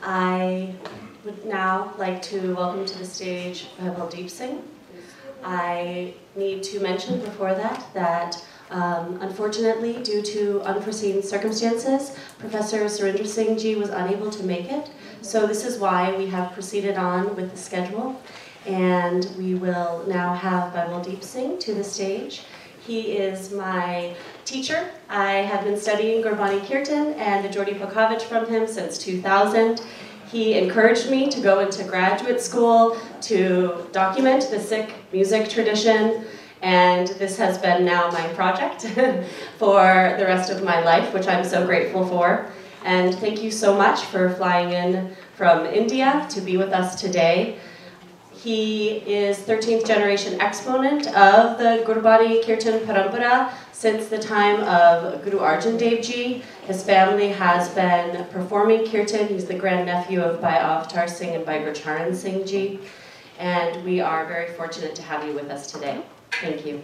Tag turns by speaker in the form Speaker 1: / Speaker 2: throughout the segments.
Speaker 1: I would now like to welcome to the stage Bhai Baldeep Singh. I need to mention before that unfortunately, due to unforeseen circumstances, Professor Surinder Singh Ji was unable to make it. So this is why we have proceeded on with the schedule. And we will now have Bhai Baldeep Singh to the stage. He is my teacher. I have been studying Gurbani Kirtan and the Jordi Pakhavich from him since 2000. He encouraged me to go into graduate school to document the Sikh music tradition, and this has been now my project for the rest of my life, which I'm so grateful for. And thank you so much for flying in from India to be with us today. He is 13th generation exponent of the Gurbani Kirtan Parampara since the time of Guru Arjan Dev Ji. His family has been performing Kirtan. He's the grandnephew of Bhai Avtar Singh and Bhai Gurcharan Singh Ji. And we are very fortunate to have you with us today. Thank you.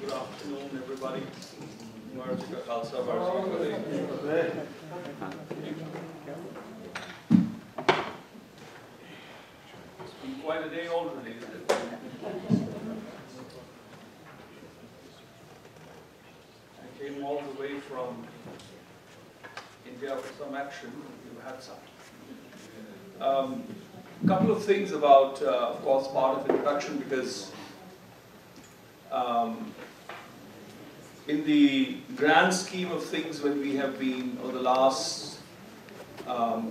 Speaker 2: Good afternoon, everybody. It's been quite a day already, isn't it? I came all the way from India for some action. You had some. Couple of things about, of course, part of introduction, because in the grand scheme of things, when we have been, over the last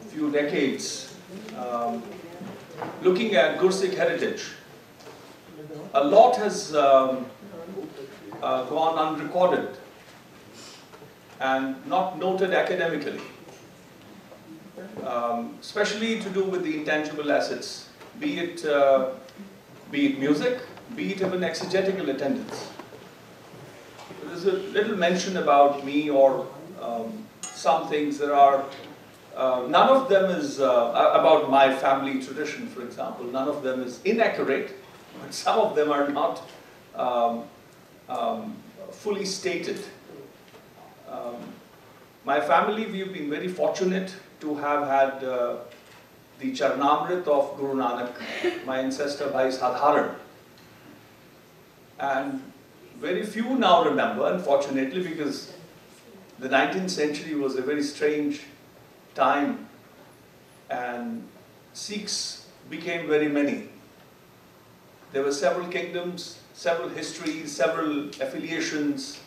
Speaker 2: few decades, looking at Gursikh heritage, a lot has gone unrecorded and not noted academically, especially to do with the intangible assets, be it music, be it even exegetical attendance. There's a little mention about me or some things. There are, none of them is, about my family tradition, for example, none of them is inaccurate, but some of them are not fully stated. My family, we've been very fortunate to have had the Charanamrit of Guru Nanak, my ancestor Bhai Sadharan. And very few now remember, unfortunately, because the 19th century was a very strange time and Sikhs became very many. There were several kingdoms, several histories, several affiliations,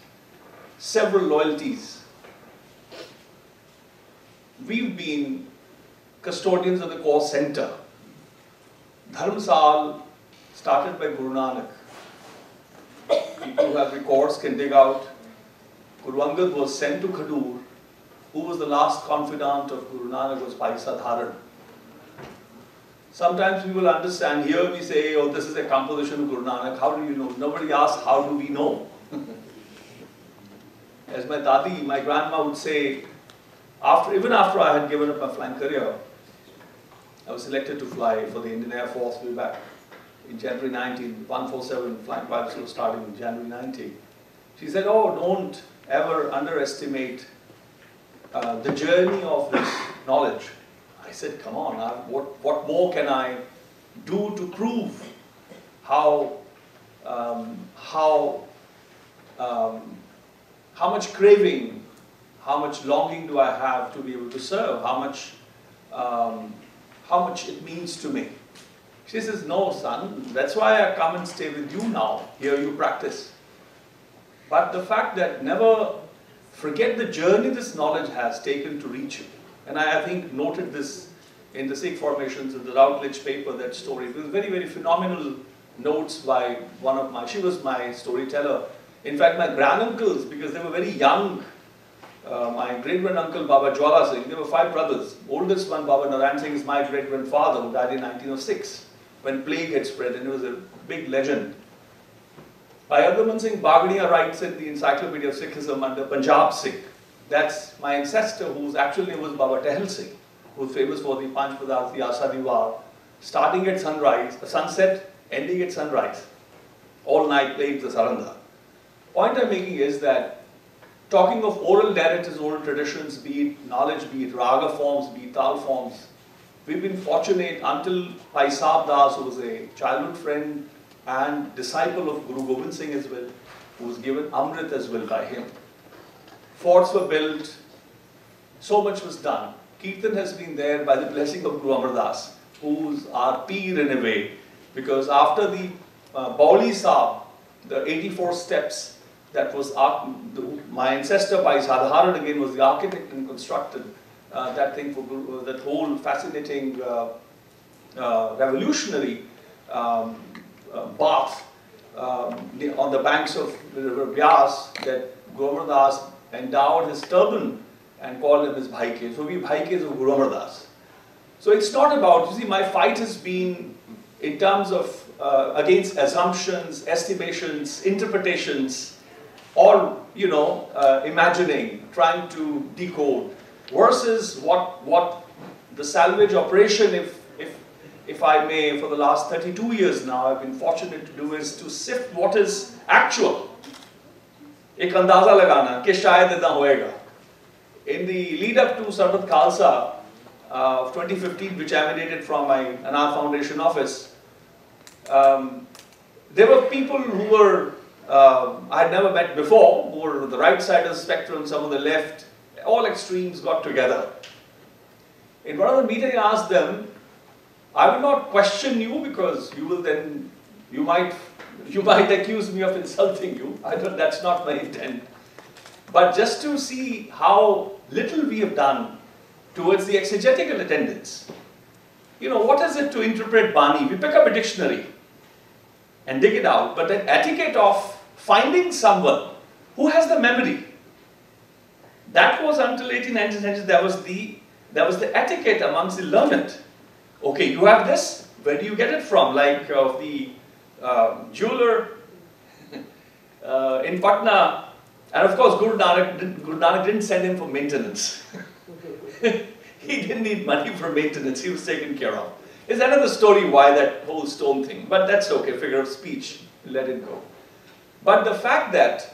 Speaker 2: several loyalties. We've been custodians of the core center. Dharmsal started by Guru Nanak. People who have records can dig out. Guru Angad was sent to Khadur. Who was the last confidant of Guru Nanak was Bhai Sadharan. Sometimes we will understand, here we say, oh, this is a composition of Guru Nanak. How do you know? Nobody asks, how do we know? As my dadi, my grandma would say, even after I had given up my flying career, I was selected to fly for the Indian Air Force way back in January 19, 147 flying pilots were starting in January 90. She said, oh, don't ever underestimate the journey of this knowledge. I said, come on, what more can I do to prove how much craving, how much longing do I have to be able to serve, how much it means to me. She says, no, son, that's why I come and stay with you now. Here you practice. But the fact that never forget the journey this knowledge has taken to reach you. And I think noted this in the Sikh formations in the Routledge paper, that story. It was very, very phenomenal notes by one of my, she was my storyteller. In fact, my granduncles, because they were very young, my great-granduncle Baba Jwala Singh, there were 5 brothers. Oldest one, Baba Narayan Singh, is my great-grandfather who died in 1906. when plague had spread, and it was a big legend. Bhai Baldeep Singh Bagadiya writes in the Encyclopedia of Sikhism under Punjab Sikh. That's my ancestor, whose actual name was Baba Tehel Singh, who was famous for the Panch Padarth Asa Diwar, starting at sunrise, sunset, ending at sunrise. All night playing the Saranda. Point I'm making is that talking of oral narratives, oral traditions, be it knowledge, be it raga forms, be it tal forms, we've been fortunate until Bhai Sāhib Das, who was a childhood friend and disciple of Guru Gobind Singh as well, who was given Amrit as well by him. Forts were built, so much was done. Kirtan has been there by the blessing of Guru Amar Das, who's our peer in a way, because after the Bauli Sāhib, the 84 steps, that was my ancestor Bhai Sadharan again was the architect and constructed that thing for that whole fascinating revolutionary bath on the banks of the river Byas that Guru Amar Das endowed his turban and called him his Bhaike. So we Bhaikes of Guru Amar Das. So it's not about, you see, my fight has been in terms of against assumptions, estimations, interpretations, or imagining, trying to decode, versus what the salvage operation, if I may, for the last 32 years now, I've been fortunate to do, is to sift what is actual. Ek andaza lagana ke shayad idna hoega. In the lead up to Sarbat Khalsa of 2015, which emanated from my Anath Foundation office, there were people who were I had never met before, who were the right side of the spectrum, some of the left, all extremes got together. In one of the meetings I asked them, I will not question you because you will then, you might accuse me of insulting you. That's not my intent. But just to see how little we have done towards the exegetical attendance. What is it to interpret Bani? We pick up a dictionary and dig it out, but the etiquette of finding someone who has the memory, that was until 1890s, that was the etiquette amongst the learned. Okay, you have this, where do you get it from? Like the jeweler in Patna, and of course Guru Nanak didn't send him for maintenance. He didn't need money for maintenance, he was taken care of. It's another story why that whole stone thing, but that's okay, figure of speech, let it go. But the fact that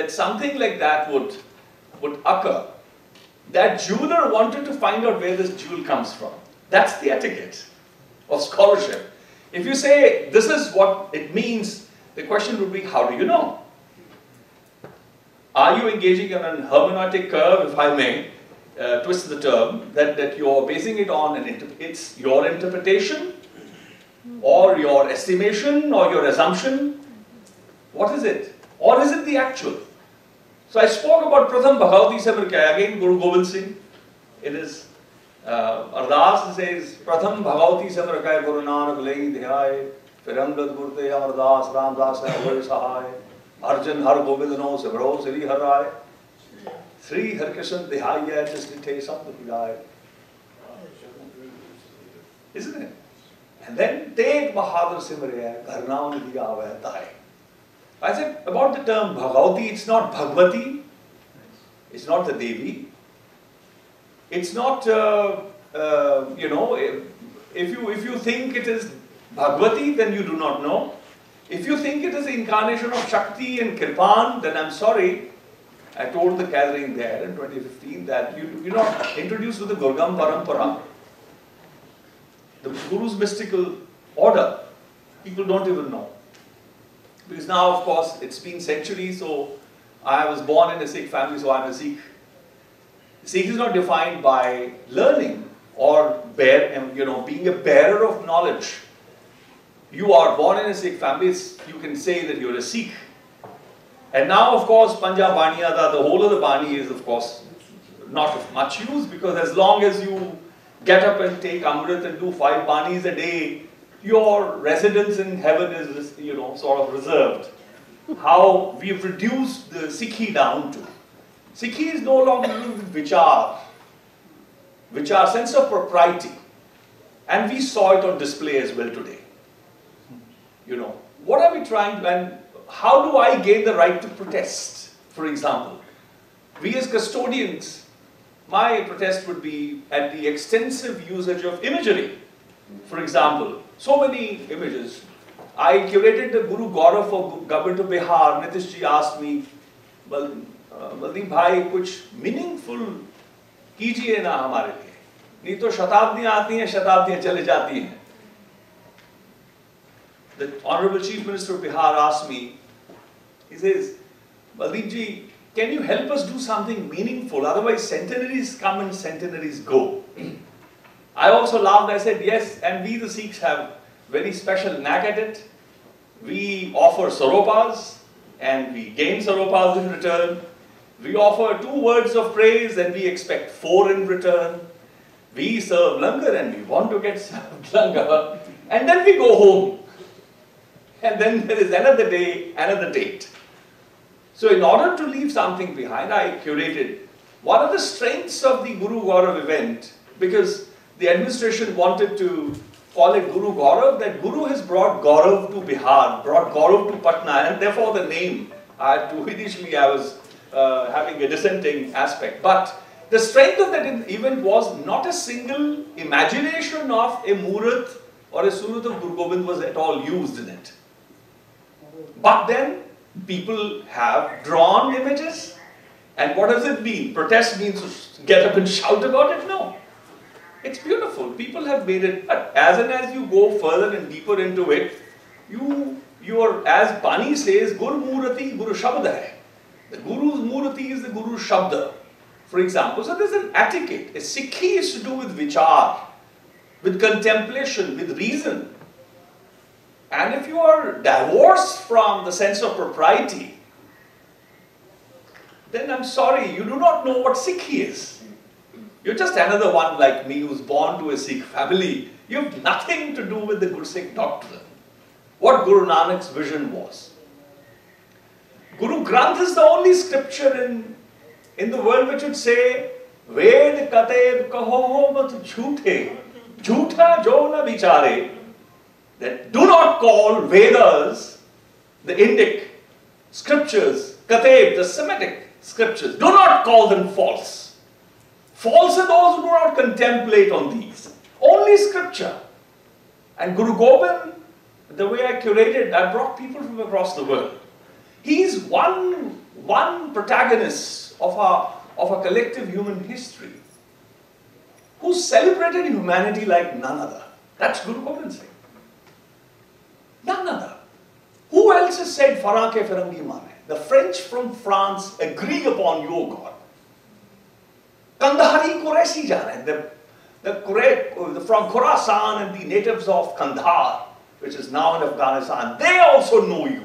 Speaker 2: something like that would occur, that jeweler wanted to find out where this jewel comes from. That's the etiquette of scholarship. If you say this is what it means, the question would be, how do you know? Are you engaging on a hermeneutic curve, if I may twist the term, that you're basing it on it's your interpretation, or your estimation, or your assumption? What is it? Or is it the actual? So I spoke about Pratham Bhagavati Samarkaya, again Guru Gobind Singh. It is Ardas says, Pratham Bhagavati Samarkaya Guru Nanak Lai Dhyay, Firangad Gurte Amardas, Ramdas Avar Sahai, Arjan Har Gobind No Sabro Sri Harai, Sri Harkishan Dhyaya Chistite Samdhapidai. Isn't it? And then take Bahadur Simraya, Gharnaam Diya Avtai. I said about the term Bhagavati, it's not Bhagavati, it's not the Devi, it's not, if you think it is Bhagavati, then you do not know. If you think it is the incarnation of Shakti and Kirpan, then I'm sorry. I told the gathering there in 2015 that you're not introduced to the Gurgam Parampara, the Guru's mystical order. People don't even know. Because now, of course, it's been centuries, so I was born in a Sikh family, so I'm a Sikh. Sikh is not defined by learning or being a bearer of knowledge. You are born in a Sikh family, you can say that you're a Sikh. And now, of course, Panja Baniyada, the whole of the Bani is, of course, not of much use, because as long as you get up and take Amrit and do 5 Banis a day, your residence in heaven is, sort of reserved. How we've reduced the Sikhi down to. Sikhi is no longer with Vichar, sense of propriety. And we saw it on display as well today. You know, what are we trying to, and how do I gain the right to protest, for example? We as custodians, my protest would be at the extensive usage of imagery. For example, so many images. I curated the Guru Gaurav for Government of Bihar. Nitish ji asked me, Baldeep bhai, kuch meaningful कीजिए ना हमारे लिए, नहीं तो शताब्दियां आती हैं, शताब्दियां चले जाती हैं. The Honorable Chief Minister of Bihar asked me, he says, Baldeep ji, can you help us do something meaningful? Otherwise centenaries come and centenaries go. I also laughed, I said, yes, and we the Sikhs have very special knack at it. We offer saropas and we gain saropas in return. We offer 2 words of praise and we expect 4 in return. We serve langar and we want to get served langar. And then we go home. And then there is another day, another date. So in order to leave something behind, I curated what are the strengths of the Guru Gaurav event, because the administration wanted to call it Guru Gaurav, that Guru has brought Gaurav to Bihar, brought Gaurav to Patna, and therefore the name. Initially I was having a dissenting aspect. But the strength of that event was not a single imagination of a Murat or a Surat of Guru Gobind was at all used in it. But then people have drawn images. And what does it mean? Protest means to get up and shout about it? No. It's beautiful. People have made it. But as you go further and deeper into it, you are, as Bani says, Guru Murati, Guru Shabda hai. The Guru's Murati is the Guru's Shabda, for example. So there's an etiquette. A Sikhi is to do with vichar, with contemplation, with reason. And if you are divorced from the sense of propriety, then I'm sorry, you do not know what Sikhi is. You're just another one like me who's born to a Sikh family. You have nothing to do with the Gursikh doctrine. What Guru Nanak's vision was. Guru Granth is the only scripture in the world which would say, Ved kateb kaho mat jhoothe, jhootha jo na bichare. That do not call Vedas, the Indic scriptures, kateb, the Semitic scriptures, do not call them false. False are those who do not contemplate on these. Only scripture. And Guru Gobind, the way I curated, I brought people from across the world. He is one protagonist of a collective human history who celebrated humanity like none other. That's Guru Gobind Singh. None other. Who else has said Farake Firangi Mane? The French from France agree upon your God. Kandahari Quraishi jane. The from Khorasan and the natives of Kandahar, which is now in Afghanistan, they also know you.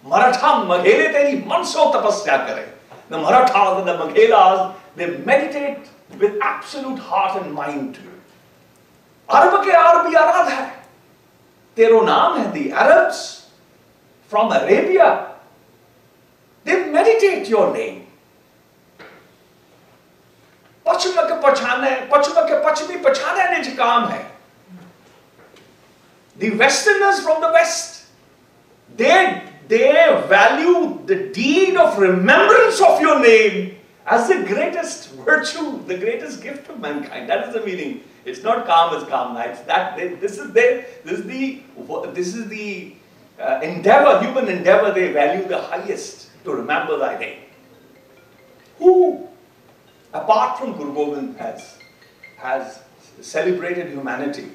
Speaker 2: Maratha Maghele teri manso tapasya kare. The Marathas and the Maghelas, they meditate with absolute heart and mind to you. Arab ke Arabi Arad hai. Tero naam hai. The Arabs from Arabia, they meditate your name. Pachima ke pachmi pachane ne kam hai. The Westerners from the West, they value the deed of remembrance of your name as the greatest virtue, the greatest gift of mankind. That is the meaning. It's not calm as calm nights. This is the endeavor, human endeavor. They value the highest to remember thy name. Who, apart from Guru Gobind, has celebrated humanity?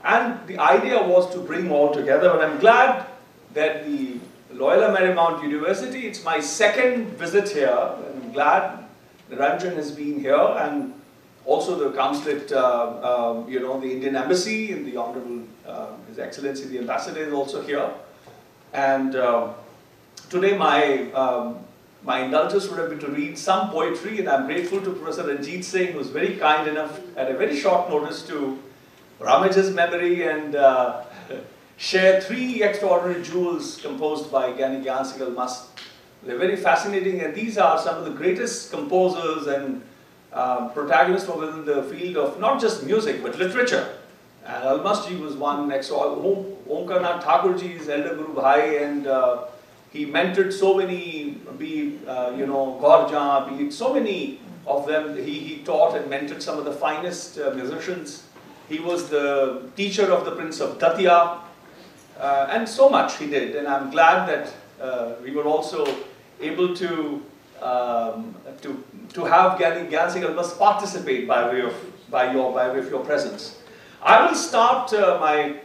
Speaker 2: And the idea was to bring all together. And I'm glad that the Loyola Marymount University, it's my second visit here. I'm glad Niranjan has been here, and also the consulate, the Indian Embassy, and the Honorable His Excellency the Ambassador is also here. And today my indulgence would have been to read some poetry, and I'm grateful to Professor Ranjit Singh, who was very kind enough at a very short notice to rummage his memory and share 3 extraordinary jewels composed by Gyani Gyan Sikal Mast. They're very fascinating, and these are some of the greatest composers and protagonists from within the field of not just music but literature. And Almasji was one next to Omkarnath Thakurji's elder Guru Bhai, and he mentored so many, be Gorjan, be it so many of them. He taught and mentored some of the finest musicians. He was the teacher of the Prince of Datia, and so much he did. And I'm glad that we were also able to have Gyan Singh Almas participate by way of your presence. I will start my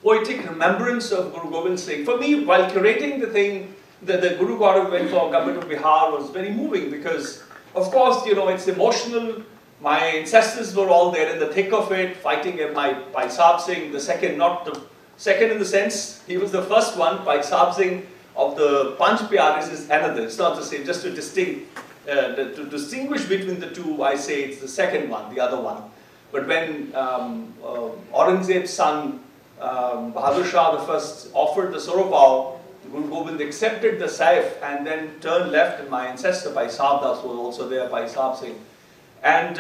Speaker 2: poetic remembrance of Guru Gobind Singh. For me, while curating the thing, the Guru Gaurav went for Government of Bihar was very moving because, of course, it's emotional. My ancestors were all there in the thick of it, fighting Bhai Baldeep Singh, the second, not the second in the sense, he was the first one. Bhai Baldeep Singh of the Panch Pyaris is another. It's not the same, just to distinguish between the two, I say it's the second one, the other one. But when Aurangzeb's son, Bahadur Shah I, offered the Sorobao, Guru Gobind accepted the Sāhib and then turned left, and my ancestor Bhai Sāhib was also there, Bhai Baldeep Singh. And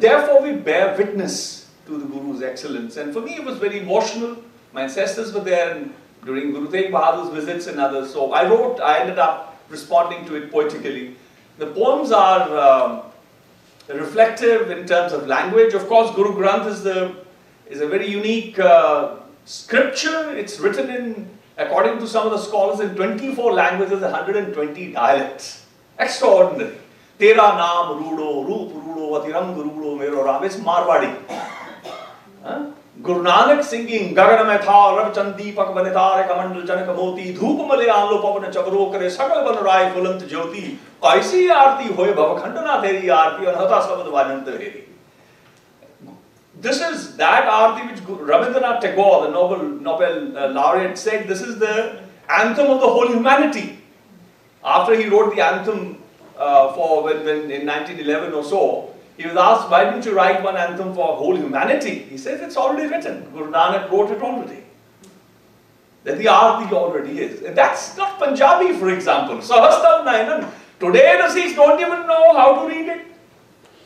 Speaker 2: therefore we bear witness to the Guru's excellence. And for me it was very emotional. My ancestors were there and during Guru Tegh Bahadur's visits and others. So I ended up responding to it poetically. The poems are reflective in terms of language. Of course, Guru Granth is a very unique scripture. It's written in, according to some of the scholars, in 24 languages, 120 dialects. Extraordinary. Tera naam rudo, roop rudo, atirang rudo, mero ram. It's Marwadi. Guru Nanak singing Gagana mein tha, Rav Chandi pak banetare kamandal janak moti, dhoop male aalo pavan chakro kare, sakal ban rai fulant jyoti, kaisi aarti hoye bhavakhandana teri aarti, anhata sabad vajant heri. This is that aarti which Rabindranath Tagore, the Nobel laureate, said this is the anthem of the whole humanity. After he wrote the anthem when in 1911 or so, he was asked, why didn't you write one anthem for whole humanity? He says, it's already written. Guru Nanak wrote it already. That the aarti already is. And that's not Punjabi, for example. Sahastam Nayanan. Today the Sikhs don't even know how to read it.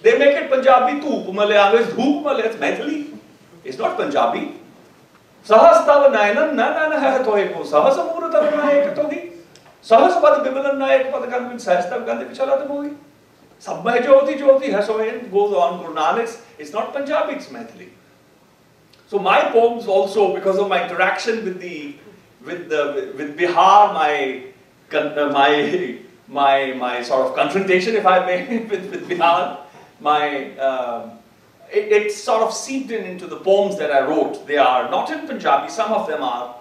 Speaker 2: They make it Punjabi, Thoop Male, it's Dhoop Male, it's Maithili. It's not Punjabi. Sahastav Nayanan, Nana Hatoeko, Sahasamurata Nayakatohi. Sahasabad Bimalan Nayak Padakan, Sahastav Gandhi Pichala the movie. Sabhe Jyoti Jyoti Hasoen goes on. Guru Nanak's, it's not Punjabi, it's Maithili. So my poems also, because of my interaction with Bihar, my sort of confrontation, if I may, with Bihar, it sort of seeped into the poems that I wrote. They are not in Punjabi, some of them are.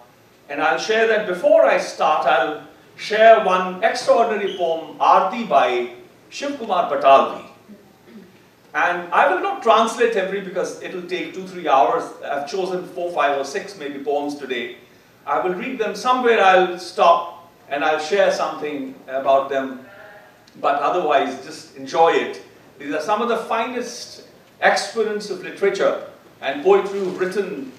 Speaker 2: And I'll share that before I start. I'll share one extraordinary poem, Aarti by Shiv Kumar Batalvi. And I will not translate every because it will take 2-3 hours. I've chosen 4, 5 or 6 maybe poems today. I will read them somewhere. I'll stop and I'll share something about them. But otherwise, just enjoy it. These are some of the finest exponents of literature and poetry who've written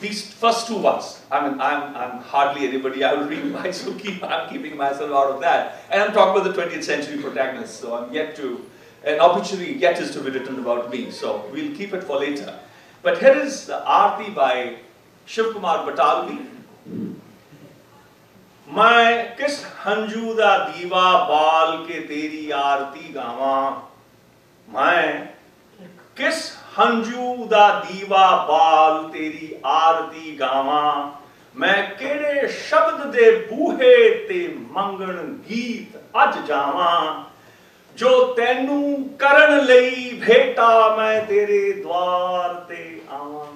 Speaker 2: these first two ones. I mean, I'm hardly anybody. I will read my Suki. I'm keeping myself out of that. And I'm talking about the 20th century protagonists. So I'm yet to, an opportunity yet is to be written about me. So we'll keep it for later. But here is the Aarti by Shiv Kumar Batalvi. मैं किस हंजू दा दीवा बाल के तेरी आरती गावा मैं किस हंजू दा दीवा बाल तेरी आरती गावा मैं केड़े शब्द दे बूहे ते मंगण गीत अज जावा जो तैनू करन लई भेटा मैं तेरे द्वार ते आवा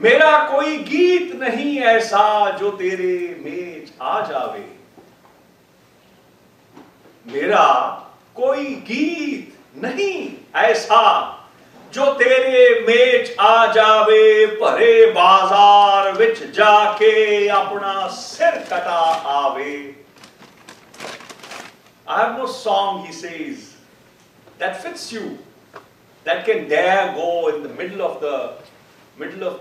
Speaker 2: मेरा कोई गीत नहीं ऐसा जो तेरे मेज आ जावे मेरा कोई गीत नहीं ऐसा जो तेरे मेज आ जावे भरे बाजार विच जाके अपना सिर कटा आवे I have no song, he says, that fits you, that can dare go in the middle of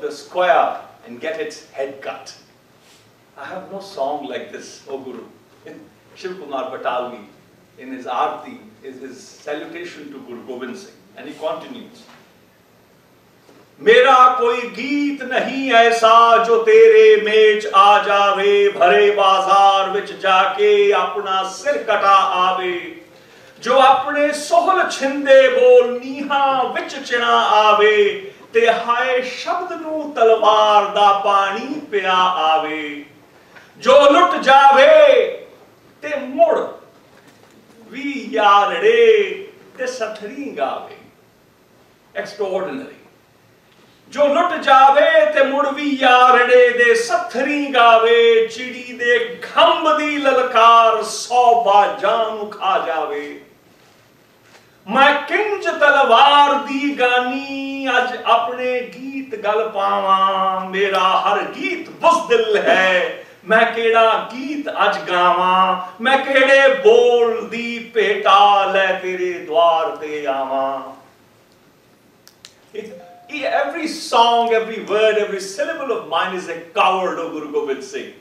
Speaker 2: the square and get its head cut. I have no song like this, O Guru. Shiv Kumar Batalvi, in his Aarti, is his salutation to Guru Gobind Singh. And he continues. मेरा कोई गीत नहीं ऐसा जो तेरे match आ जावे, भरे बाजार विच जाके अपना सिर कटा आवे, जो अपने सोहल छिंदे बोल नीहा विच चिना आवे, ते हाय शब्द नू तलवार दा पानी पिया आवे, जो लुट जावे ते मुड़ वी यारड़े ते सथरी गावे. Extraordinary. जो लुट जावे ते मुड़ वी यारड़े दे सथरी गावे, चिड़ी दे खंब दी ललकार 100 बाजां खा जावे. मैं किंज तलवार दी गानी अज अपने गीत गल पावा, मेरा हर गीत बुज़दिल है, मैं केड़ा गीत अज गावा, मैं केड़े बोल दी भेटा लै तेरे द्वार ते आवा. Every song, every word, every syllable of mine is a coward of Guru Gobind Singh.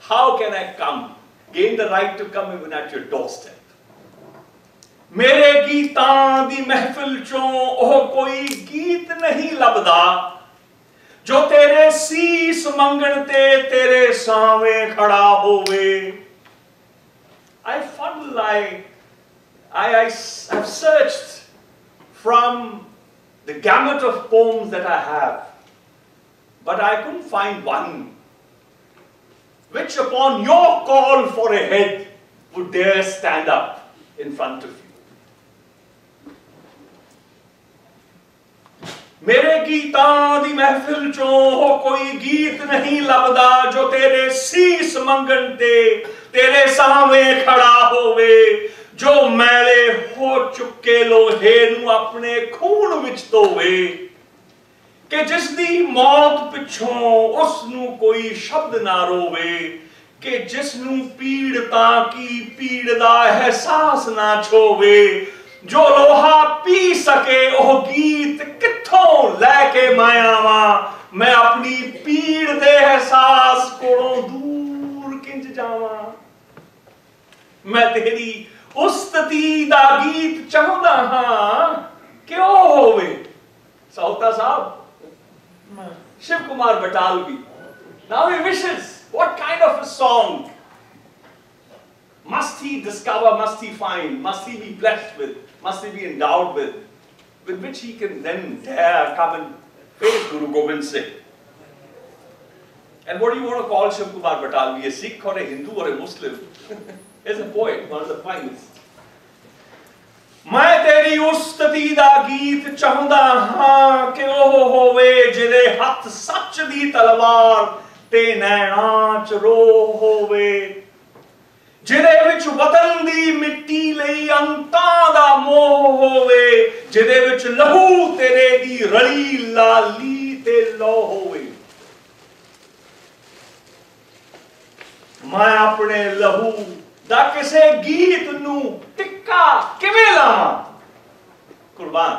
Speaker 2: How can I come, gain the right to come even at your doorstep? मेरे गीतां दी महफिल चों ओह कोई गीत नहीं लभदा, जो तेरे सीस मंगण ते तेरे सावें खड़ा होवे. I felt like I have searched from the gamut of poems that I have, but I couldn't find one which upon your call for a head would dare stand up in front of you. मेरे गीतां दी महफिल चों कोई गीत नहीं लभदा, जो तेरे सीस मंगण ते तेरे सावें खड़ा होवे, जो मैले हो चुके लोहे नू अपने खून विच धोवे, कि जिस दी मौत पिछों उस नू कोई शब्द ना रोवे, कि जिस नू पीड़ता की पीड़ दा एहसास ना छोवे, जो लोहा पी सके ओह गीत किथों लैके मैं आवा, मैं अपनी पीड़ दे एहसास कोलों दूर किंज जावा. मैं तेरी उस्तती दा गीत चाहता हां कि ओ होवे. साहुता साहब, Shiv Kumar Batalvi, now he wishes, what kind of a song must he discover, must he find, must he be blessed with, must he be endowed with which he can then dare come and face Guru Gobind Singh. And what do you want to call Shiv Kumar Batalvi, a Sikh or a Hindu or a Muslim? He's a poet, one of the finest. मैं तेरी उस्तती दा गीत चाहता हाँ कि ओह होवे, जिदे हथ सच दी तलवार ते नैना च रोह होवे, जिदे विच वतन दी मिट्टी लई अंतां दा मोह होवे, जिदे विच लहू तेरे दी रली लाली ते लो होवे. मैं अपने लहू दा किसे गीत नू टिक्का किवें लावां कुर्बान.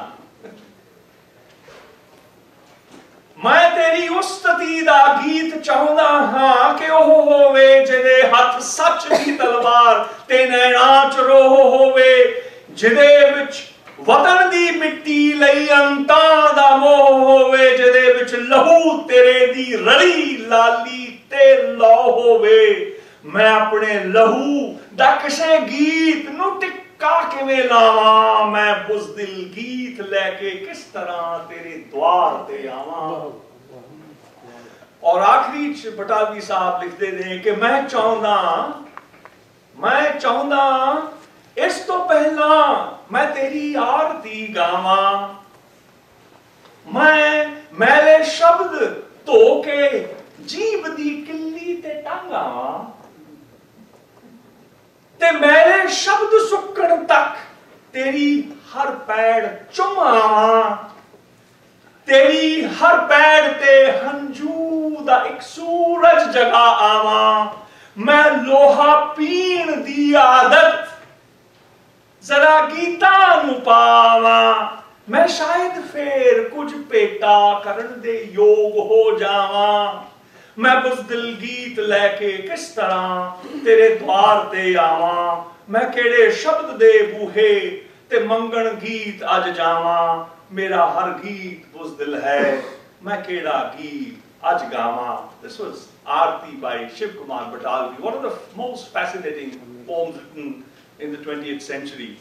Speaker 2: मैं तेरी उस्तती दा गीत चाहता हाँ कि ओह होवे, जिदे हथ सच दी तलवार ते नैना च रोह होवे, जिदे विच वतन दी मिट्टी लई अंतां दा मोह होवे, जिदे विच लहू तेरे दी रली लाली ते लो होवे. मैं अपने लहू दा किसे गीत नू टिक्का किवें लावां, मैं बुज़दिल गीत लेके किस तरह तेरे द्वार ते आवां. और आखिरी च बटालवी साहब लिखते ने कि मैं चाहता इस तो पहला मैं तेरी आरती गावां, मैं मैले शब्द धो के जीभ दी किल्ली ते टांगावां, ते मैले शब्द सुक्कण तक तेरी हर पैड़ चुमावां, तेरी हर पैड़ ते हंजू दा एक सूरज जगा आवां. मैं लोहा पीण दी आदत जरा गीतां नू पावां, मैं शायद फेर कुछ पेटा करन दे योग हो जावां. मैं बुज़दिल गीत लेके किस तरह तेरे द्वार ते आवां, मैं केड़े शब्द दे बूहे ते मंगण गीत अज जावा, मेरा हर गीत बुज़दिल है, मैं केड़ा गीत अज गावा. This was Aarti by Shiv Kumar Batalvi, one of the most fascinating poems written in the 20th century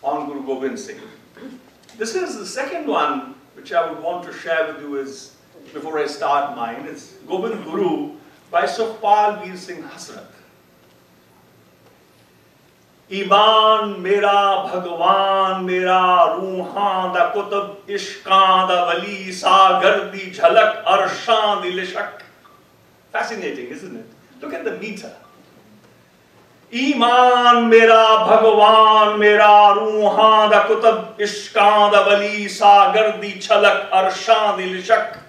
Speaker 2: on Guru Gobind Singh. This is the second one which I would want to share with you is, before I start mine, it's Gobind Guru by Sukhpal Veer Singh Hasrat. ईमान मेरा भगवान मेरा रूहां दा कुतुब इश्कां दा वली सागर दी झलक अरशां दी लिशक. Fascinating, isn't it? Look at the meter. ईमान मेरा भगवान मेरा रूहां दा कुतुब इश्कां दा वली सागर दी झलक अरशां दी लिशक.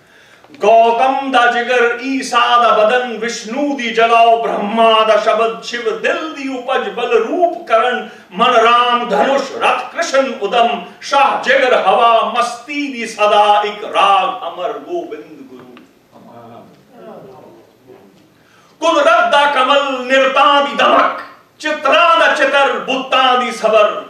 Speaker 2: गौतम दा जिगर ईसा दा बदन विष्णु दी जलाओ ब्रह्मा दा शब्द शिव दिल दी उपज बल रूप करण मन राम धनुष रथ कृष्ण उदम शाह जिगर हवा मस्ती दी सदा एक राग अमर गोबिंद गुरु. कुदरत दा कमल निरतां दी दमक चित्रां दा चितर बुत्तां दी सबर.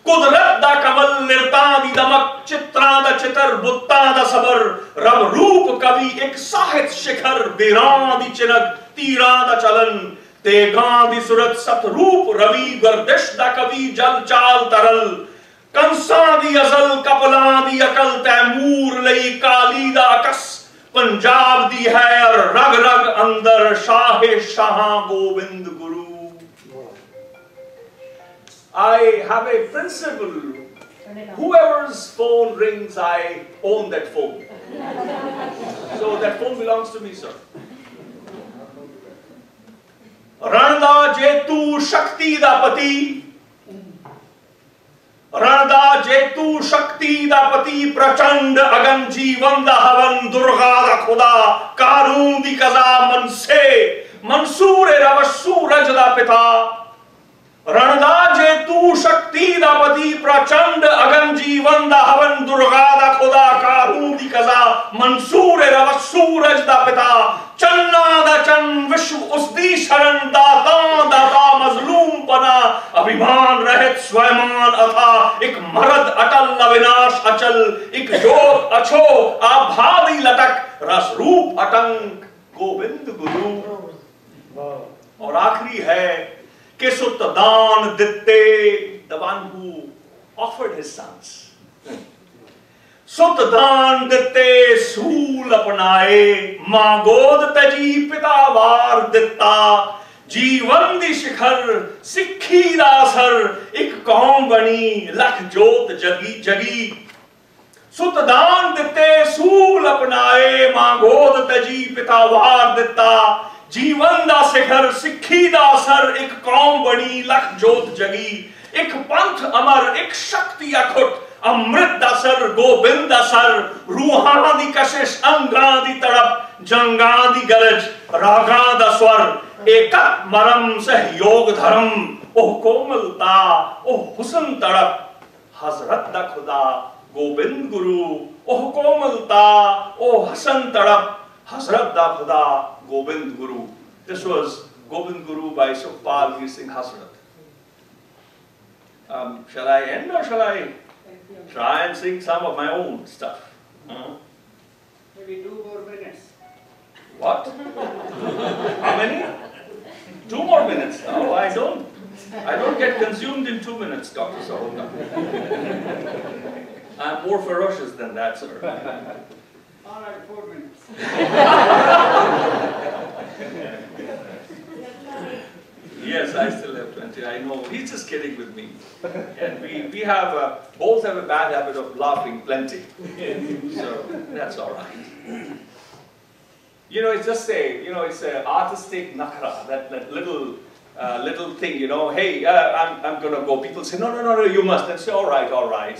Speaker 2: कुदरत दा कमल निरतां दी दमक चित्रां दा चितर बुत्तां दा सबर. रब रूप कवि एक साहित्य शिखर बेरां दी चिनक तीरां दा चलन. तेगां दी सूरत सतरूप रवि गर्दिश दा कवि जल चाल तरल. कंसां दी अजल कपलां दी अकल तैमूर लई काली दा अकस. पंजाब दी है और रग रग अंदर शाहे शाहां गोबिंद गुरु. I have a principle. Whoever's phone rings, I own that phone. So that phone belongs to me, sir. Ranada Jetu Shakti da Pati. Ranada Jetu Shakti da Pati Prachand Agan Jeevan da Havan Durga da Khuda Karun di Kaza Manse Mansoor Ravassu Raj da Pita. रणदा जेतु शक्ति दा पति प्रचंड अगन जीवन दा हवन दुर्गा दा खुदा कारू दी कजा मंसूर रव सूरज दा पिता. चन्ना दा चन विश्व उसदी शरण दाता दाता मजलूम पना. अभिमान रहित स्वयमान अथा एक मरद अटल अविनाश अचल. एक जोत अछो आभादी लटक रस रूप अटंक गोविंद गुरु. और आखिरी है कि सुत दान दिते, the one who offered his sons. सुत दान दिते सूल अपनाए, मां गोद तजी पिता वार दिता. जीवन दी शिखर सिक्खी दा असर एक कौम बनी लख जोत जगी जगी. सुत दान दिते सूल अपनाए, मां गोद तजी पिता वार दिता. जीवन दा शिखर सिक्खी दा असर एक कौम बनी लख जोत जगी. एक पंथ अमर एक शक्ति अखुट अमृत दा सर गोबिंद दा सर. रूहां दी कशिश अंगां दी तड़प जंगां दी गरज रागां दा स्वर. एकत मरम सहयोग धर्म ओह कोमलता ओह हुस्न तड़प हजरत दा खुदा गोबिंद गुरु. ओह कोमलता ओह हसन तड़प हजरत दा खुदा Gobind Guru. This was Gobind Guru by Sukhpal Veer Singh Hasrat. Shall I end or shall I try and sing some of my own stuff?
Speaker 3: Maybe 2 more minutes.
Speaker 2: What? How many? 2 more minutes. No, I don't get consumed in 2 minutes, Dr. Sahota. I'm more ferocious than that, sir.
Speaker 3: All right, 4 minutes.
Speaker 2: Yes, I still have 20. I know. He's just kidding with me. And we have both have a bad habit of laughing plenty. So that's all right. You know, it's just it's an artistic nakra, that little thing, you know. Hey, I'm gonna go. People say, no, you must. And say, all right.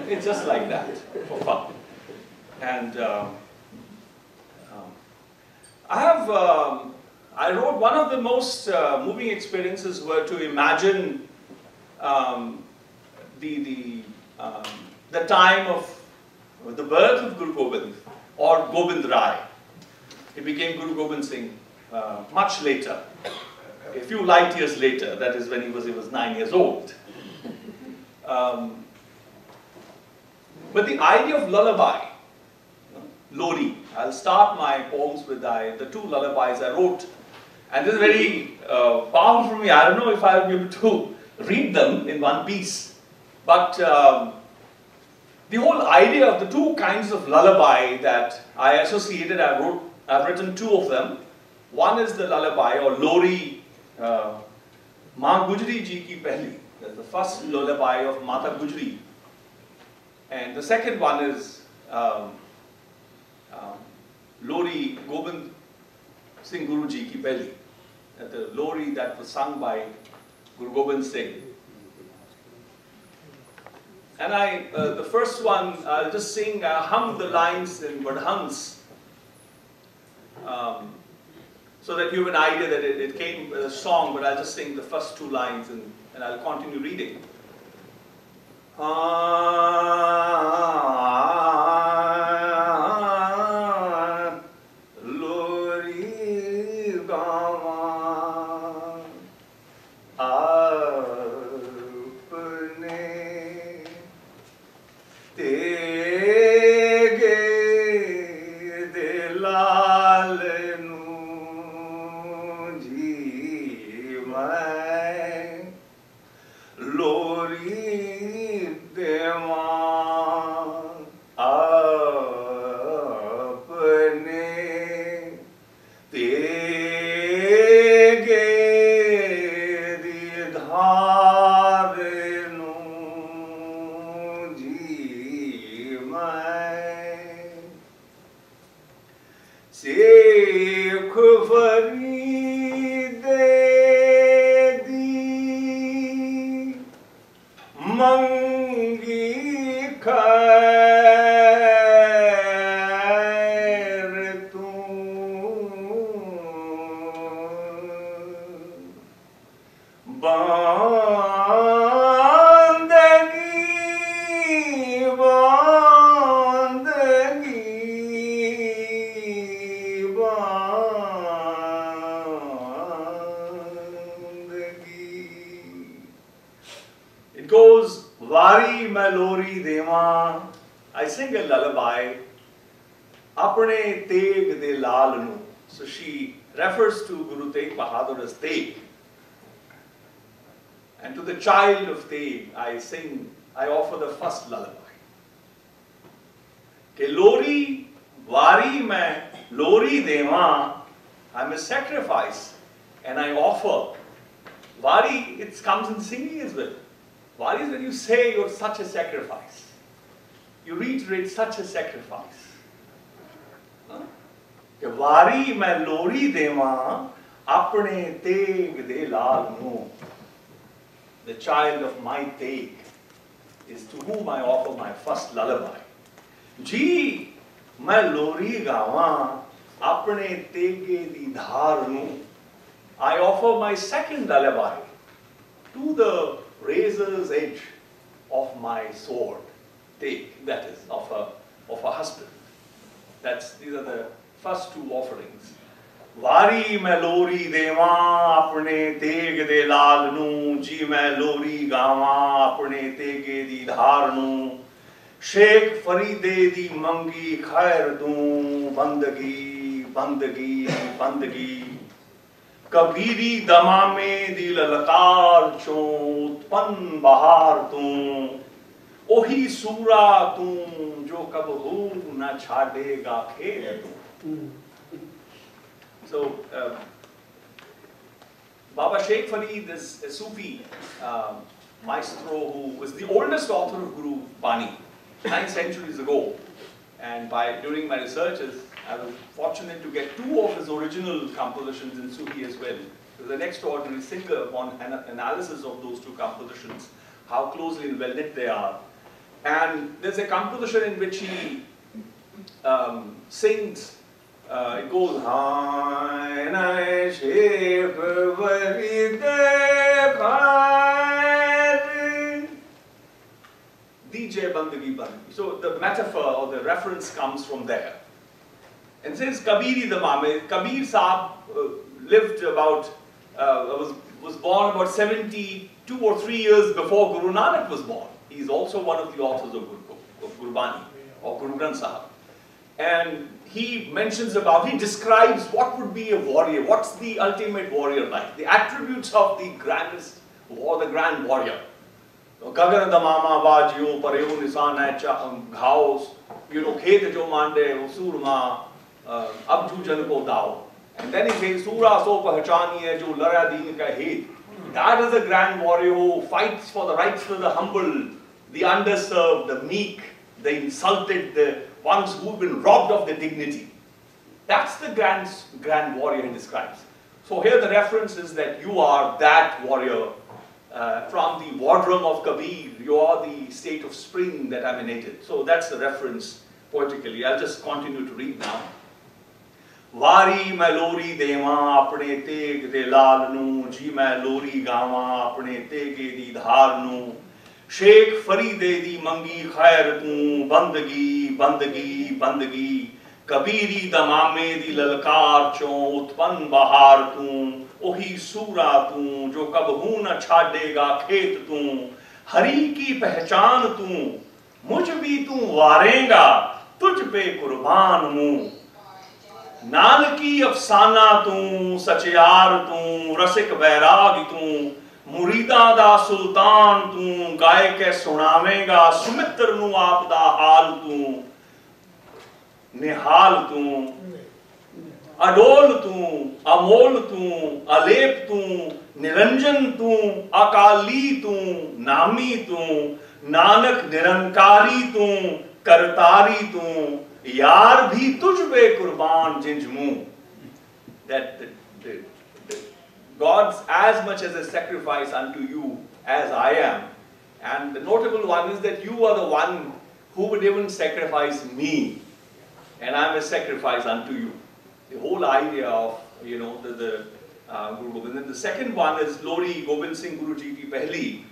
Speaker 2: It's just like that for fun. And I wrote one of the most moving experiences were to imagine the time of the birth of Guru Gobind or Gobind Rai. He became Guru Gobind Singh much later. a few light years later, that is when he was 9 years old. But the idea of lullaby, lohri, I'll start my poems with the two lullabies I wrote. And this is very powerful for me. I don't know if I'll be able to read them in one piece. But the whole idea of the two kinds of lullaby that I associated, I've written two of them. One is the lullaby or lohri, Maa Gujri Ji Ki Pehli. That's the first lullaby of Mata Gujri. And the second one is lohri Gobind Singh Guru Ji Ki Pehli. The lohri that was sung by Guru Gobind Singh. And the first one, I'll just sing, hum the lines in Vadhans, so that you have an idea that it came as a song, but I'll just sing the first two lines and I'll continue reading. I sing a lullaby, apne teg de lal nu. So she refers to Guru Tegh Bahadur as Tegh. And to the child of Tegh, I offer the first lullaby. Ke lohri wari mein lohri deva, I'm a sacrifice and I offer. Wari, it comes in singing as well. Wari is when you say you're such a sacrifice. You reiterate such a sacrifice. Wari mein lohri deva, apne Tegh de lal nu. The child of my Tegh is to whom I offer my first lullaby. Ji, main lohri gawa, apne Tegh di dhar nu. I offer my second lullaby to the razor's edge of my sword. Tegh, that is, of a husband. These are the first two offerings. Wari mein lohri deva, apne Tegh de lal nu. Ji main lohri gawa, apne Tegh di dhar nu. Sheikh Faride di mangi khair du. Bandagi, bandagi, bandagi. Kabiri damame di lalakar chon. Utpan bahar tu. Ohi sura tu, jo kabhu na chadega kher tu. So, Baba Sheikh Farid is a Sufi maestro who was the oldest author of Guru Bani, 9 centuries ago. And during my researches, I was fortunate to get 2 of his original compositions in Sufi as well. He was an extraordinary singer upon analysis of those 2 compositions, how closely and well knit they are. And there's a composition in which he sings, it goes, DJ Bandagi Bandagi. So the metaphor or the reference comes from there. And says Kabiri the Mame, Kabir Sāhib lived about was born about 72 or 3 years before Guru Nanak was born. He is also one of the authors of Gurbani, or Guru Granth Sāhib. And he describes what would be a warrior, what's the ultimate warrior like, the attributes of the grandest, or the grand warrior. Gagan damama vajyo pareo nisana ghaos, khet jo mande usurma abju jan ko dao. And then he says, Sura so pehchaniye jo lara deen ka het. That is a grand warrior who fights for the rights of the humble, the underserved, the meek, the insulted, the ones who've been robbed of their dignity. That's the grand warrior he describes. So here the reference is that you are that warrior from the wardroom of Kabir. You are the state of spring that emanated. So that's the reference poetically. I'll just continue to read now. Wari मैं लोरी देवा अपने तेग दे लाल नू जी मैं लोरी गावा अपने तेगे दी धार नू शेख फरीदे दी मंगी खैर तू बंदगी बंदगी बंदगी कबीरी दमामे दी ललकार चो उत्पन्न बहार तू ओही सूरा तू जो कबहू न छाड़ेगा खेत तू हरी की पहचान तू मुझ भी तू वारेगा तुझ पे कुर्बान मुँह नानकी अफसाना तू सचयार तू रसिक बैराग तू मुरीदा दा सुल्तान तू गाय के सुनावेगा सुमित्र नु आप दा हाल तू निहाल तू अडोल तू अमोल तू अलेप तू निरंजन तू अकाली तू नामी तू नानक निरंकारी तू करतारी तू यार भी तुझ पे कुर्बान जिंजमू. That God's as much as a sacrifice unto you as I am. And the notable one is that you are the one who would even sacrifice me, and I am a sacrifice unto you. The whole idea of the Guru Gobind. And the second one is Lohri Gobind Singh Guru Ji ki Pehli.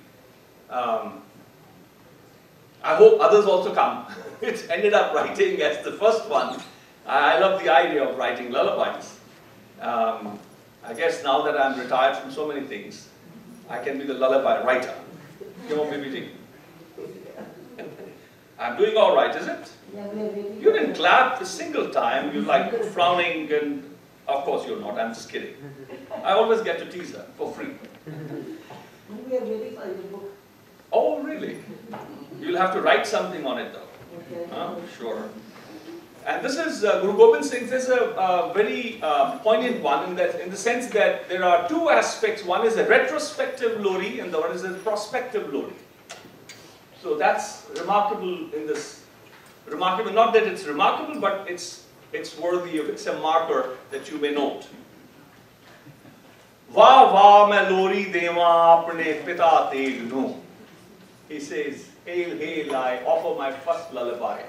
Speaker 2: I hope others also come. It ended up writing as the first one. I love the idea of writing lullabies. I guess now that I'm retired from so many things, I can be the lullaby writer. I'm doing all right, is it? You didn't clap a single time. You're like frowning, and of course you're not. I'm just kidding. I always get to tease her for free.
Speaker 4: We are waiting for the book.
Speaker 2: Oh, really? You'll have to write something on it, though.
Speaker 4: Okay.
Speaker 2: Sure. And this is Guru Gobind Singh. This is a very poignant one in the sense that there are two aspects. One is a retrospective lohri, and the other is a prospective lohri. So that's remarkable in this. Remarkable, not that it's remarkable, but it's worthy of. It's a marker that you may note. Va va मैं लोरी देवा अपने पिता तेग नू. He says, hail, hail, I offer my first lullaby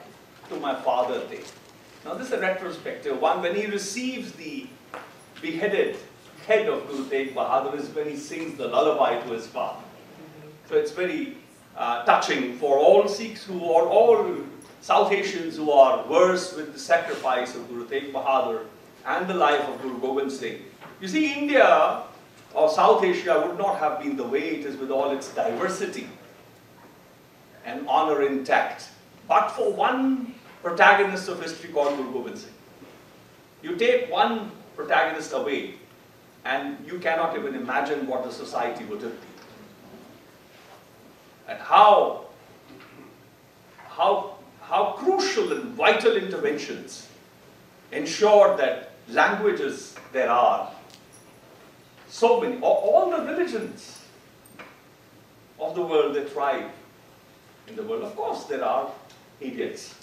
Speaker 2: to my father Teg. Now this is a retrospective one. When he receives the beheaded head of Guru Tegh Bahadur is when he sings the lullaby to his father. So it's very touching for all Sikhs or all South Asians who are versed with the sacrifice of Guru Tegh Bahadur and the life of Guru Gobind Singh. You see, India or South Asia would not have been the way it is with all its diversity and honor intact, but for one protagonist of history called Guru Gobind Singh. You take one protagonist away, and you cannot even imagine what the society would have been. And how crucial and vital interventions ensured that languages there are, so many, all the religions of the world that thrive in the world. Of course, there are idiots.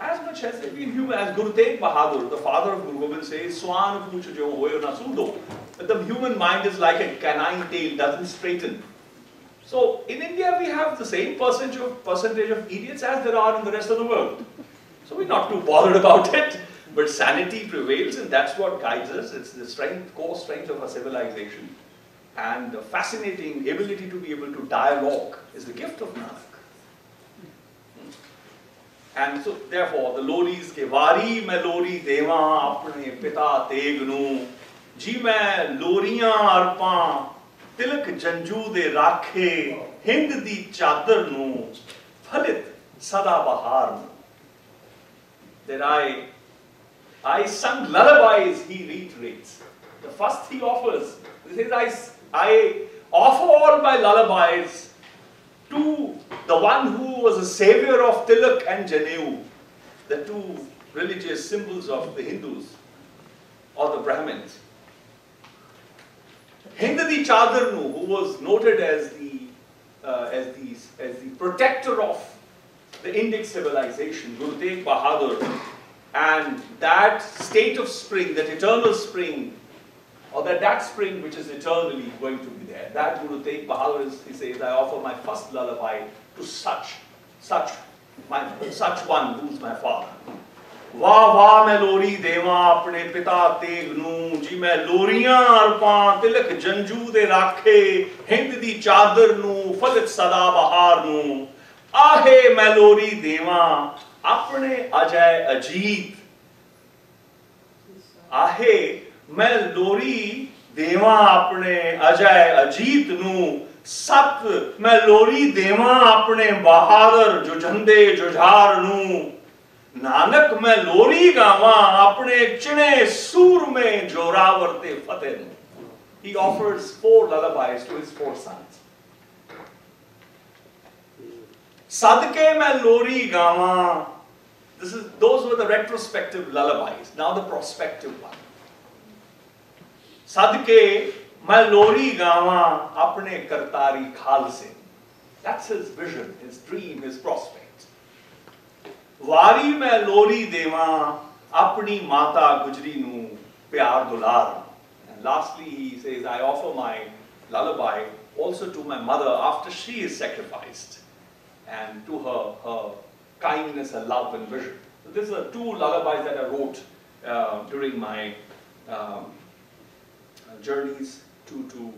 Speaker 2: As much as every human, as Guru Tegh Bahadur, the father of Guru Gobind says, "Swan pooch jo hoyo na sudo." But the human mind is like a canine tail, doesn't straighten. So in India, we have the same percentage of idiots as there are in the rest of the world. So we're not too bothered about it. But sanity prevails, and that's what guides us. It's the core strength of our civilization. And the fascinating ability to be able to dialogue is the gift of Nanak. And so, therefore, the lohris ke vari mein lohri deva apne pita tegnu जी मैं लोरियां अरपां तिलक जंजू दे राखे हिंद दी चादर नू फलित सदा बहार नू. That I sung lullabies, he reiterates. The first he offers, he says, I offer all my lullabies to the one who was a savior of Tilak and Janeu, the two religious symbols of the Hindus or the Brahmins. Hindadi Chadarnu, who was noted as the protector of the Indic civilization, Guru Tegh Bahadur, and that state of spring, that eternal spring, or that spring which is eternally going to be there. That Guru Tegh Bahadur, he says, I offer my first lullaby to such one who's my father. वाह वाह मैं लोरी देवा अपने पिता तेग नू जी मैं लोरियां अरपां तिलक जंजू दे राखे हिंद दी चादर नू फलित सदा बहार नू आहे मैं लोरी देवा अपने अजय अजीत आहे मैं लोरी देवा अपने अजय अजीत नू सत मैं लोरी देवा अपने बहादुर जुझंदे जुझार नू नानक मैं लोरी गावा अपने चिणे सूर में जोरावर ते फतेह नू. He offers 4 lullabies to his 4 sons. Sadke मैं लोरी गावा. Those were the retrospective lullabies. Now the prospective one. Sadke मैं लोरी गावा अपने करतारी खालसे. That's his vision, his dream, his prospect. वारी मैं लोरी देवा अपनी माता गुजरी नू प्यार दुलार. And lastly he says, I offer my lullaby also to my mother after she is sacrificed, and to her kindness, her love and vision. So these are 2 lullabies that I wrote during my journeys to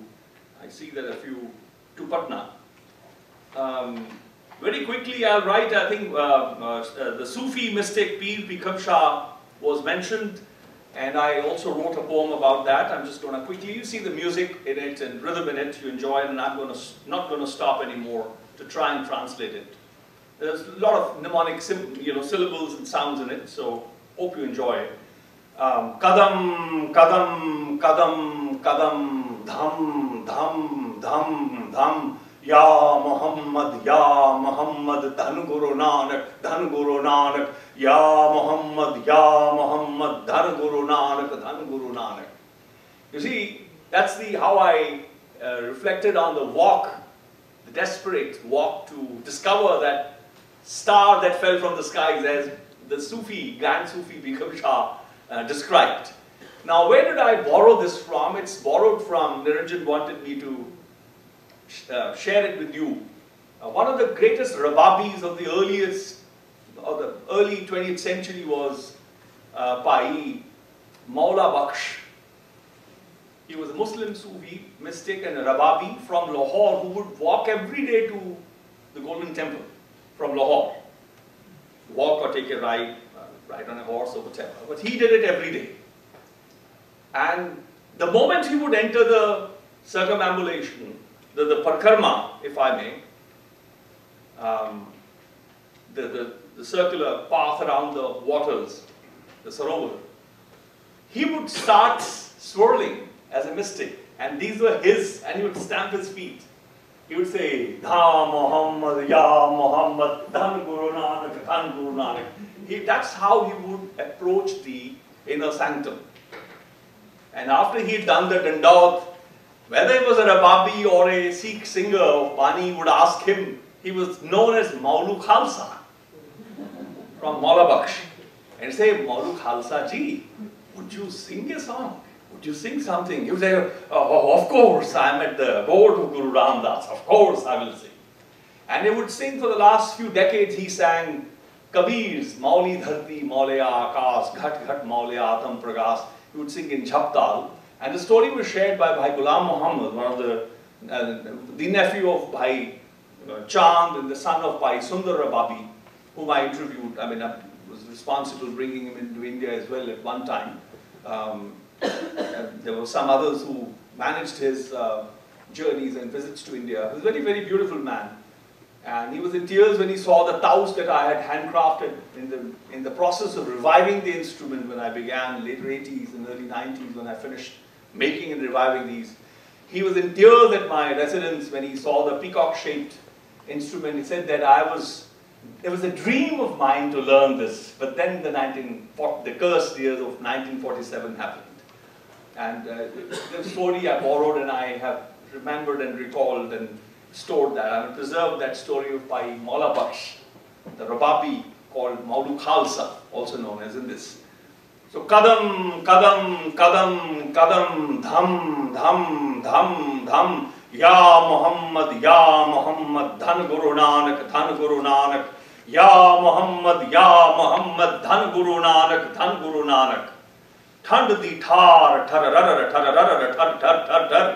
Speaker 2: I see that a few to Patna. Very quickly I'll write, I think the Sufi mystic Pir Bikram Shah was mentioned, and I also wrote a poem about that. I'm just going to quickly, you see the music in it and rhythm in it, you enjoy it, and I'm not going to stop anymore to try and translate it. There's a lot of mnemonic syllables and sounds in it, so hope you enjoy it. Kadam, kadam, kadam, kadam, dham, dham, dham, dham. Ya Muhammad, Dhan Guru Nanak, Dhan Guru Nanak, Ya Muhammad, Dhan Guru Nanak, Dhan Guru Nanak. You see, that's how I reflected on the walk, the desperate walk to discover that star that fell from the skies, as the Grand Sufi Bikram Shah described. Now, where did I borrow this from? It's borrowed from, Niranjan wanted me to share it with you. One of the greatest rababis of the early 20th century was Bhai Maula Bakhsh. He was a Muslim Sufi mystic and a rababi from Lahore who would walk every day to the Golden Temple from Lahore. Walk or take a ride on a horse or whatever. But he did it every day. And the moment he would enter the circumambulation, the parkarma, if I may, the circular path around the waters, the sarovar, he would start swirling as a mystic, and these were his, and he would stamp his feet. He would say, Dha Muhammad, Ya Muhammad, Dhan Guru Nanak, Dhan Guru Nanak. That's how he would approach the inner sanctum. And after he had done the dandaut, whether he was a rababi or a Sikh singer of Bani, would ask him. He was known as Maulu Khalsa from Maula Bakhsh, and say, Maulu Khalsa ji, would you sing a song? Would you sing something? He would say, oh, of course, I'm at the board of Guru Ramdas, of course I will sing. And he would sing for the last few decades. He sang Kabir's Mauli Dharti Maulaya Akas, Ghat Ghat Maulaya Atam Pragas. He would sing in Jhaptal. And the story was shared by Bhai Ghulam Muhammad, one of the nephew of Bhai Chand and the son of Bhai Sundar Rababi, whom I interviewed. I was responsible bringing him into India as well at one time. There were some others who managed his journeys and visits to India. He was a very, very beautiful man. And he was in tears when he saw the taus that I had handcrafted in the process of reviving the instrument when I began, later 80s and early 90s, when I finished making and reviving these. He was in tears at my residence when he saw the peacock-shaped instrument. He said that it was a dream of mine to learn this, but then the cursed years of 1947 happened. And the story I borrowed and I have remembered and recalled and stored that. I will preserve that story by Maula Baksh, the Rababi called Maulu Khalsa, also known as in this. So kadam, kadam, kadam, kadam, dham, dham, dham, dham, Ya Muhammad, Dhan Guru Nanak, Dhan Guru Nanak, Ya Muhammad, Dhan Guru Nanak, Dhan Guru Nanak. Thand di thar, thar, thar, thar, thar,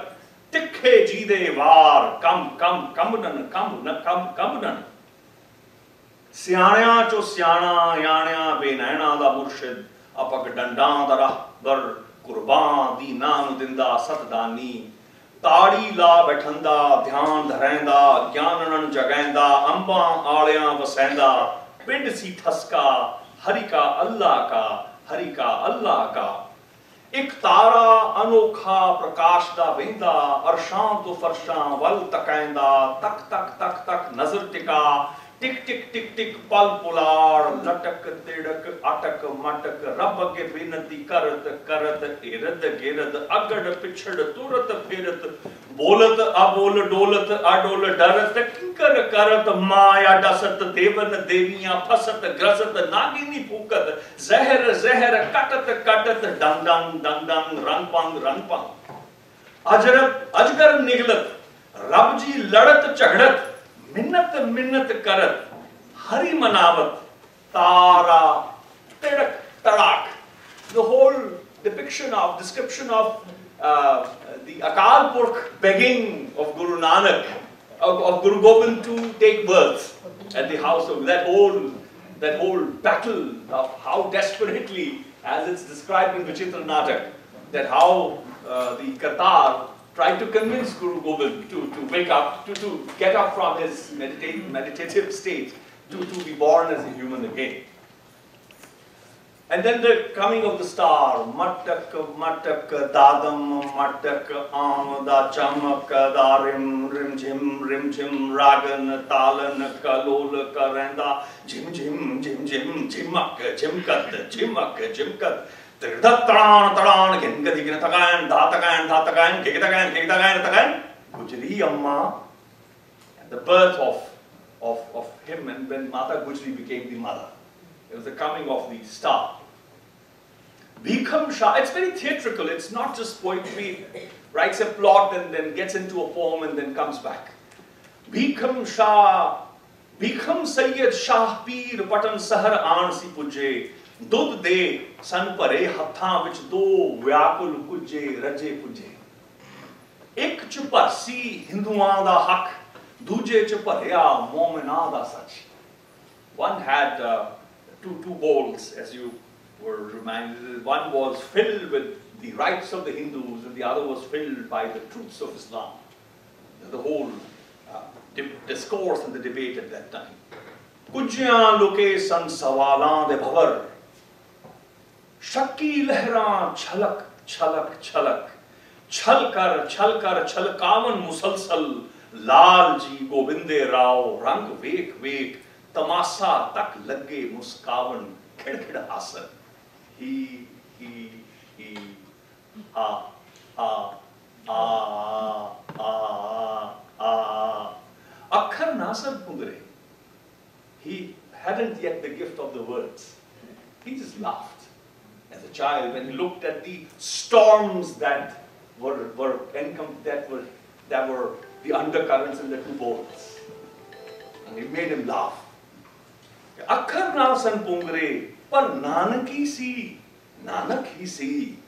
Speaker 2: tikhe jide var, kam, kambunan. Siyanaya cho siyana, yanaya benaina da murshid, apak dandan da rahbar, kurban di naam dinda satdani. ताड़ी ला बैठंदा ध्यान धरैंदा ज्ञानन जगैंदा अंबा आलियां वसैंदा पिंड सी ठसका हरि का अल्लाह का एक तारा अनोखा प्रकाश दा वेंदा अरशां तो फरशां वल तकैंदा तक तक तक तक नजर टिका टिक टिक टिक टिक पल पुलाड़ लटक तिड़क अटक मटक रब अगे बेनती करत करत इरद गिरद अगड़ पिछड़ तुरत फिरत बोलत अबोल डोलत अडोल डरत किंकर करत माया डसत देवन देवियां फसत ग्रसत नागिनी फूकत जहर जहर कटत कटत डंग डंग डंग डंग रंग पंग अजगर निगलत रब जी लड़त झगड़त मिन्नत मिन्नत करत हरि मनावत तारा तिड़क तड़ाक. The whole description of the Akal Purkh begging of Guru Nanak, of Guru Gobind to take birth at the house of that whole battle of how desperately, as it's described in Vichitra Natak, that how the Qatar tried to convince Guru Gobind to wake up, to get up from his meditative state, to be born as a human again. And then the coming of the star, matak matak dadam matak amda chamak darim rim jim ragan talan kalol karenda jim jimak jimkat taran gengadi takan dhatakan kekitakan Gujri Amma, and the birth of him, and when Mata Gujri became the mother. It was the coming of the star. Bhikham Shah, it's very theatrical, it's not just poetry, writes a plot and then gets into a poem and then comes back. Bhikham Sayyid Shah Peer Patan Sahar Aansi Pujje, Dud De San Pare Hatha Vich Do Vyakul Kujje Raje Pujje. Ek Chuparsi Hinduan da Hak, Duje Chuparya Momina da Sach. One had two bowls, as you were reminded. One was filled with the rights of the Hindus and the other was filled by the truths of Islam. The whole discourse and the debate at that time. Kujyan loke san sawalan de bhavar, shakki lehran chalak chalak chalak, chalkar chalkavan musalsal, lal ji Gobinde Rao, rang vek Tamasa tak lage muskavan khidkhid hasan. He, Akhar Nasar Pungre. He hadn't yet the gift of the words. He just laughed as a child when he looked at the storms that were the undercurrents in the two bowls. And it made him laugh. Akhar Nasan Pungre, par Nanak hi si.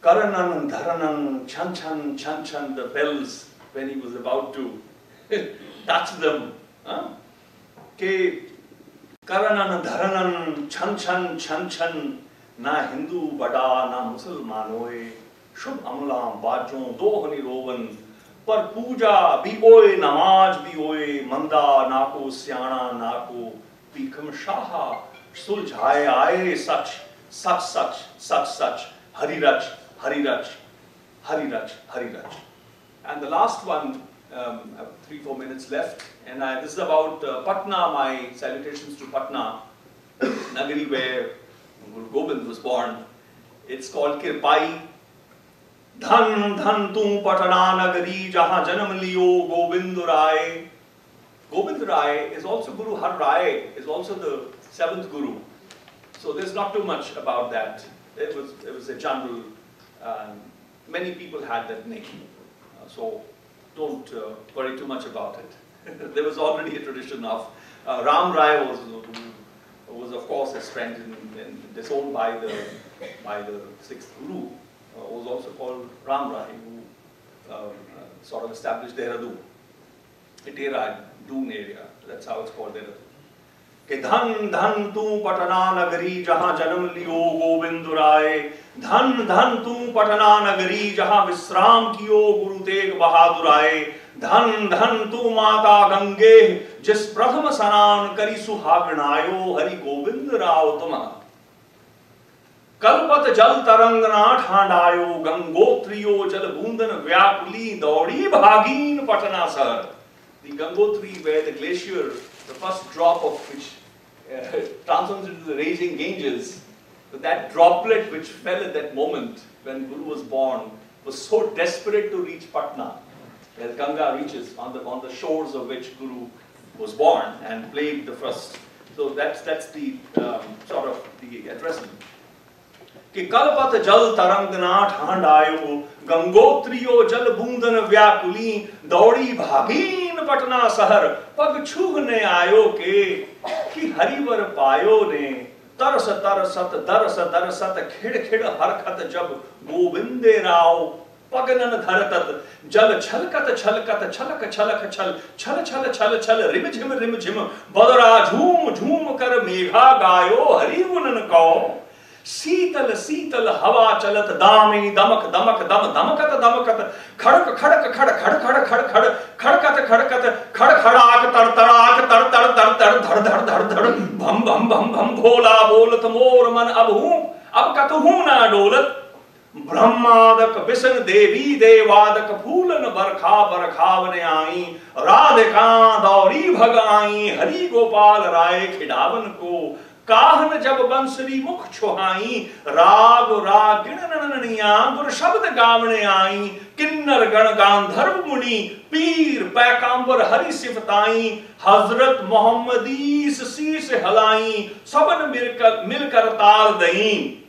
Speaker 2: Karanan, Dharanan, Chan, the bells when he was about to touch them. Ke Karanan, Dharanan, Chan, ना हिंदू बड़ा ना मुसलमानोए, शुभ अमलाम बाजों दोहनी Rowan, पर पूजा भी ओए नमाज भी ओए, मंदा ना को स्याणा ना को पीखम शाहा, सुलझाए आए सच सच सच सच सच, हरि रच हरि रच हरि रच हरि रच. And the last one, I have 3-4 minutes left, and this is about Patna, my salutations to Patna, Nagari where Guru Gobind was born. It's called Kirpai. Dhan dhan tu Patna Nagari, jahan janam liyo Gobind Rai. Gobind Rai is also Guru Har Rai, is also the 7th Guru. So there's not too much about that. It was a general, many people had that name. So don't worry too much about it. There was already a tradition of Ram Rai was of course a friend and disowned by the 6th Guru, was also called Ram Rai, who sort of established Dehradun, Itera, Doon area. That's how it's called Dehradun. कि धन धन तू पटना नगरी जहाँ जन्म लियो गोविंद राय, धन धन तू पटना नगरी जहाँ विश्राम कियो गुरु तेग बहादुर आए, धन धन तू माता गंगे जिस प्रथम स्नान करी सुहागनायो, हरि गोविंद राव तुम कलपत जल तरंग ना ठांडायो, गंगोत्रियो जल बूंदन व्याकुली दौड़ी भागीन पटना सर. The Gangotri, where the glacier, the first drop of which transforms into the raging Ganges, but that droplet which fell at that moment when Guru was born was so desperate to reach Patna, as Ganga reaches on the shores of which Guru was born and played the first. So that's the sort of the addressment. कि कलपत जल तरंग ना ठांडायो, गंगोत्रियो जल बूंदन व्याकुली दौड़ी भागीन पटना शहर, पग छूने आयो के कि हरिवर पायो ने, तरस तरसत दरस दरसत खिड़ खिड़ हरखत जब गोविंदे राव पगनन धरतत, जल छलकत छलकत छलक छलक छल छल छल छल छल रिम झिम बदरा झूम झूम कर मेघा गायो हरि गुणन कौ, शीतल शीतल हवा चलत दामिनी दमक दमक दम दमकत दमकत खड़क खड़क खड़ खड़ खड़ खड़ खड़ खड़कत खड़कत खड़खड़ाक तड़तड़ाक तड़ तड़ तड़ तड़ धड़ धड़ धड़ धड़ भम भम भम भम भोला बोलत मोर मन अब कतहू ना डोलत, ब्रह्मादक विष्ण देवी देवादक फूलन बरखा बरखावने आई, राधिका दौरी भगाई हरि गोपाल राय खिडावन को, काहन जब बंसरी मुख छुहाई, राग राग गिणनिया गुर शब्द गावने आई, किन्नर गण गांधर्व मुनि पीर पैकांबर हरि सिफताई, हजरत मोहम्मदीस शीश हलाई सबन मिलकर ताल दई.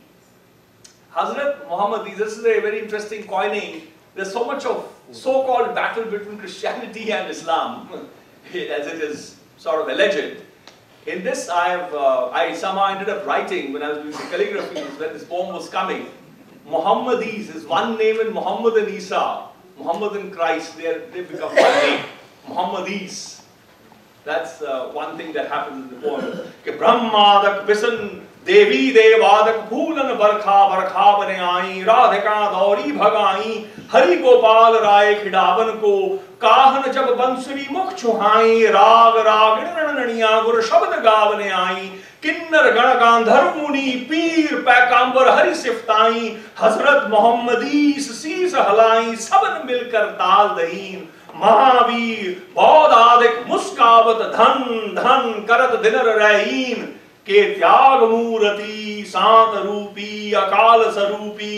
Speaker 2: Hazrat Muhammad, this is a very interesting coining. There's so much of so-called battle between Christianity and Islam, as it is sort of alleged. In this, I somehow ended up writing, when I was doing the calligraphy, when this poem was coming, Muhammadis is one name in Muhammad and Isa, Muhammad and Christ, they become one name, Muhammadis. That's one thing that happens in the poem. Ke Brahmadak Visan देवी देवादक फूलन बरखा बरखा बने आई, राधिका दौरी भगाई हरि गोपाल राय खिडावन को, काहन जब बंसुरी मुख छुहाई, राग राग गिणनिया गुर शब्द गावने आई, किन्नर गण गांधर्व मुनि पीर पैकांबर हरि सिफताई, हजरत मोहम्मदीस शीस हलाई सबन मिलकर ताल दहीन, महावीर बौद्ध आदिक मुस्कावत धन धन करत दिनर रहीन, के त्याग मूर्ति शांत रूपी अकाल स्वरूपी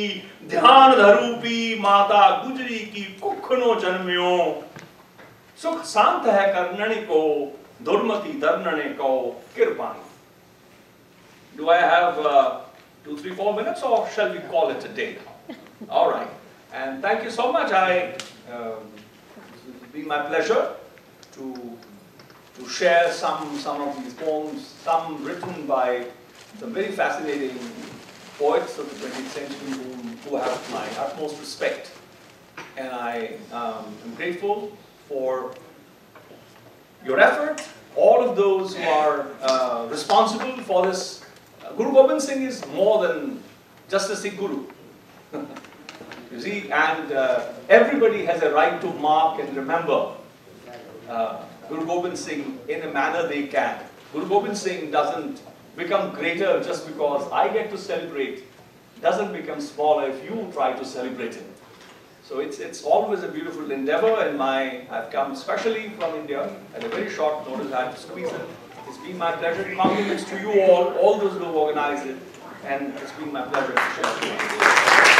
Speaker 2: ध्यान धरूपी माता गुजरी की कुखनो जन्म्यो, सुख शांत है करननि को दुर्मति दर्नने को कृपाणी. Do I have 2, 3, 4 minutes, or shall we call it a day? All right, and thank you so much. It's been my pleasure to share some of these poems, some written by some very fascinating poets of the 20th century who have my utmost respect. And I am grateful for your effort, all of those who are responsible for this Guru Gobind Singh is more than just a Sikh Guru. You see, and everybody has a right to mark and remember Guru Gobind Singh in a manner they can. Guru Gobind Singh doesn't become greater just because I get to celebrate. Doesn't become smaller if you try to celebrate him. So it's always a beautiful endeavor, and I've come especially from India at a very short notice. I had to squeeze in. It's been my pleasure. Compliments to you all those who have organized it, and it's been my pleasure to share with you.